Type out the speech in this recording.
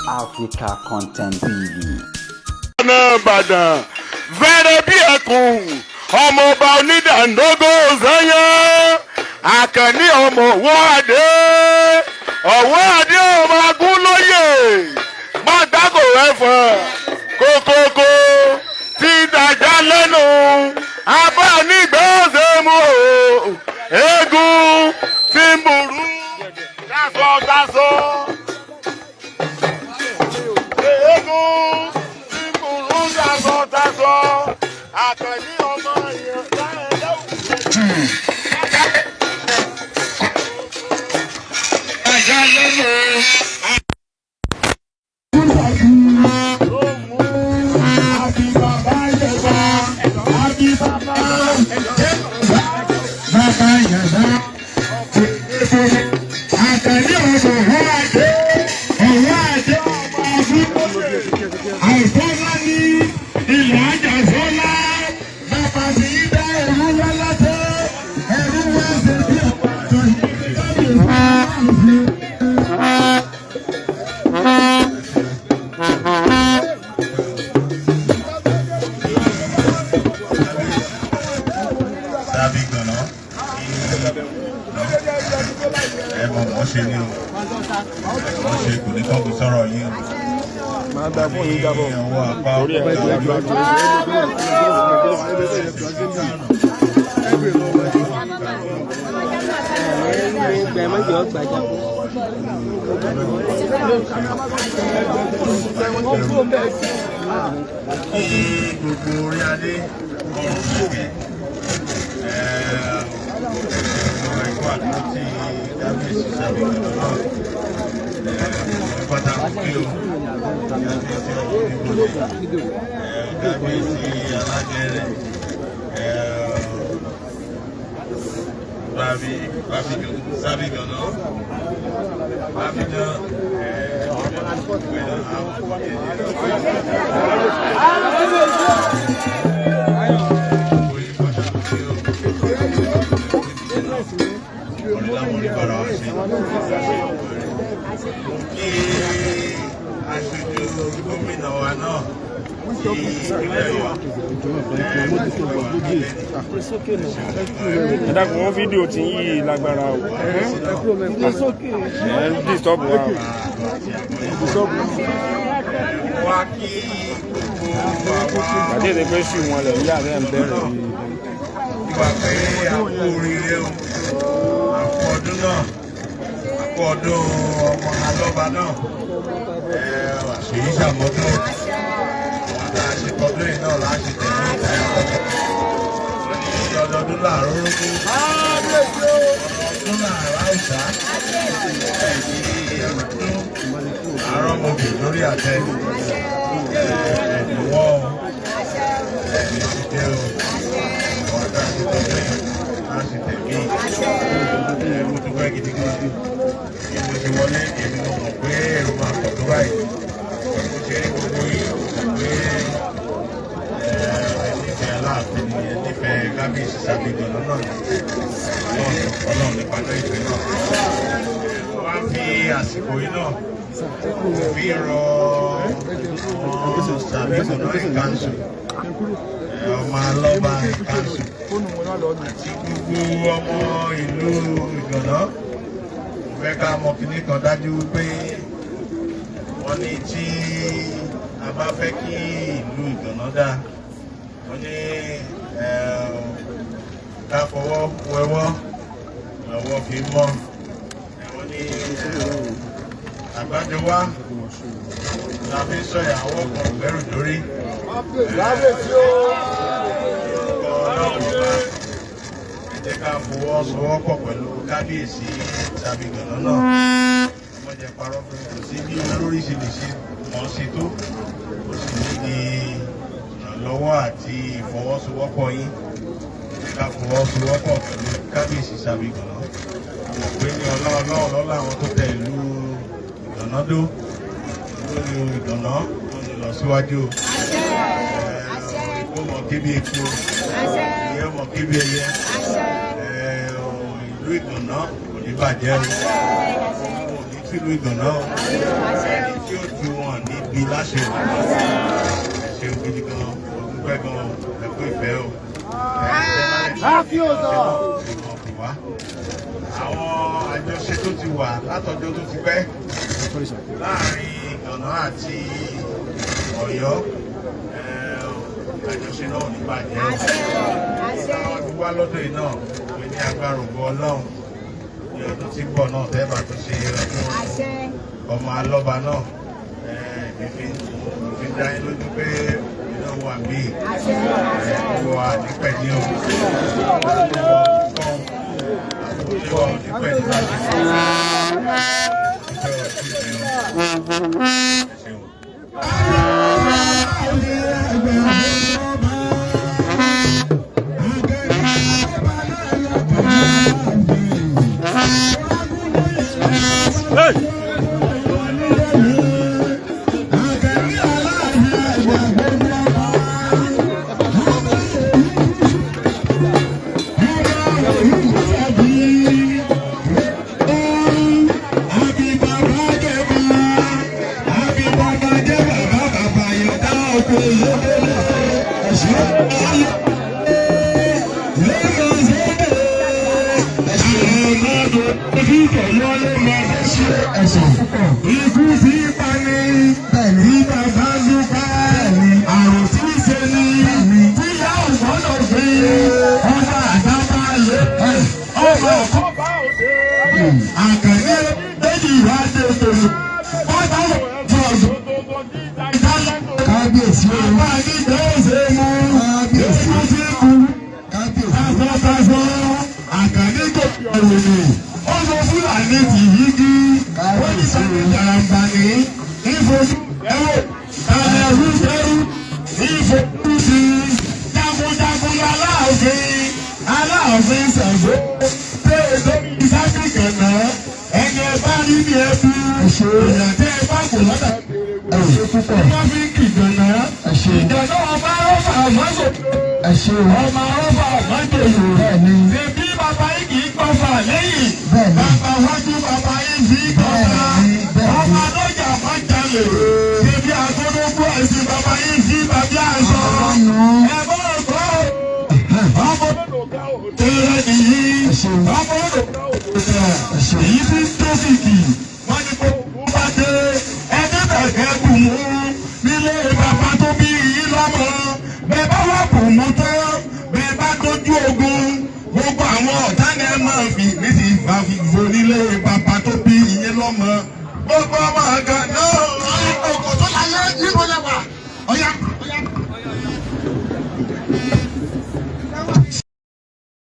Africa Content TV. Ìbàdàn fẹ́rẹ̀ bí ẹkùn ọmọ ọba onídàndógó Zanyan Àkànní ọmọ ọwọ́ adé ọmọ Agúnlóyè gbàgbàgò ẹ̀fọ́ kókókó tí dàjà lẹ́nu abá nígbà ọ̀sẹ̀ mú o eégún tí ń burú dasọ eégún. Àkànní ọmọ yẹn Wọ́n fídíò tí yìí lágbára o. Disturb wa. Àti èdè pé ṣù wọn lẹ̀ ní àárẹ̀ ń bẹ̀rẹ̀ yìí. Ìwà pé àpò oríire o, àpò ọdún náà, àpò ọdún ọmọ alọ́ba náà, àṣèyí ṣàmọ́dún, àwọn àṣepọ̀dún yìí náà láti tẹ̀lé ìdáyàwó. Ọdọọdún láàárọ̀ orógún, ọdún láàárọ̀ àwùsá, àárọ̀ mọ̀bì lórí àtẹ, ẹ̀dùnwọ́ ẹ̀mí ti dé o, ọ̀dà ti tẹ̀lé láti tẹ̀lé mo ti pẹ́ gidi gan. Mo ti wọlé èmi mo mọ̀ pé èrò máa pọ̀ tó báyìí. Mo ti rí gbogbo yìí pé láàfin ni nífẹ̀ẹ́ kábíyèsí sábẹ́gbẹ̀ lọ́nà ọlọ́run nípa náà ìfẹ́ náà. Wá fi àsìkò yìí náà fi rọ ọmọ sábẹ́gbẹ̀ náà ìkànsù ọmọ alọ́ba ìkànsù àti gbogbo ọmọ ìlú Ìgànná. Mo fẹ́ ká mọ kíní kan dájú pé wọ́n ní tí a bá fẹ́ kí ìlú Ìgànná dáa wọ́n ní ká fọwọ́ wẹwọ́ lọ́wọ́ fi mọ́ wọ́n ní àgbájọwá la fi sọ̀yà àwọn kan gbẹ́rù lórí ẹ jẹ́ ká fọwọ́ sowọ́pọ̀ pẹ̀lú kábíyèsí Ìgànná náà wọ́n jẹ́ parọ́ pé kò sí bí olórí ṣe lè ṣe mọ́ sí tó kò sì ní lọ́wọ́ àti ìfọwọ́sowọ́pọ̀ yín ká fọwọ́sowọ́pọ̀ pẹ̀lú kábíyèsí Ìgànná. Àmọ̀ pé ní ọlọ́ọ̀lọ́ làwọn tó tẹ ìlú Ìgànná dó ìlú Ìgànná tó ní lọ síwájú. Ìkó mọ̀ kébí epo, ìyẹ́ mọ̀ kébí ẹyẹ. Ìlú Ìgànná kò ní bàjẹ́ o. sílùú Ìgànná ẹni tí ó ju wọn níbi láṣẹ ẹ̀ṣẹ̀ ògidì gan ọdúnpẹ́ gan ẹ̀kọ́ ìfẹ́ o àwọn àjọṣe tó ti wà látọjọ́ tó ti pẹ́ láàrin Ìgànná àti Ọ̀yọ́ àjọṣe náà ní bàjẹ́ àwọn tó wá lọ́dọ̀ yìí náà pé ní agbára ògo Ọlọ́run ní ọdún tí ń bọ̀ náà tẹ́ bá tó ṣe ọdún ọmọ alọ́ba náà ìfi dá yín lójú pé iná wà bí wà nípẹ̀ ní òkú wà nípẹ̀ ní láti ikú sí pani ní bàbá lùkà àrùn tí ń ṣe ní tíyà ògbọ́dọ̀ gbé ọba àdábà lé ọba ọba òde àkànní méjì wá dé tòun ọba ọjọ́ kábíyèsí ọba nígbà ọ̀sẹ̀ mú kábíyèsí ọ̀sẹ̀ kú kábíyèsí àkànní tó fi ọ̀rọ̀ nù ọmọ Fúlàní ti yí kí wọ́n ti sọ̀rọ̀ ìjàmbá ní ìfojú ẹ̀wọ̀ ẹ̀rú ìfojú sí jagunjagun aláàfin Ṣàngó pé èso ìsáfìkàn náà ẹni ẹ bá rí ní ẹbí èèyàn tẹ́ ẹ bá kò lọ́dà wọ́n fi ń kìjọ náà ìjọ náà ọba ọba àmọ́sọ̀ ọmọ ọba àmọ́jòyè ṣèbí bàbá yìí kì í kọfà lẹ́yìn bàbá wájú bàbá yìí fi kọfà ọmọ lọ́jà máa jalè ṣèbí àtọ́nùkú ẹ̀sìn bàbá yìí fi bàbá àṣọ ẹ̀bọ́n ọ̀gbọ́ ọmọ tẹ̀lé nìyí ọmọ òdòdó èyí tí ń tó fìkì wọ́n ní kó bá dé ẹni bẹ̀rẹ̀ kù mú nílé bàbá tó bí yìí lọ́mọ bẹ́ẹ̀ bá wà kù mú tán bẹ́ẹ̀ bá tójú ogun gbogbo àwọn ọ̀tá ni ẹ máa fi nídìí ìfàfìfò nílé bàbá tó bí yìí lọ́mọ gbogbo ọmọ àgbà náà.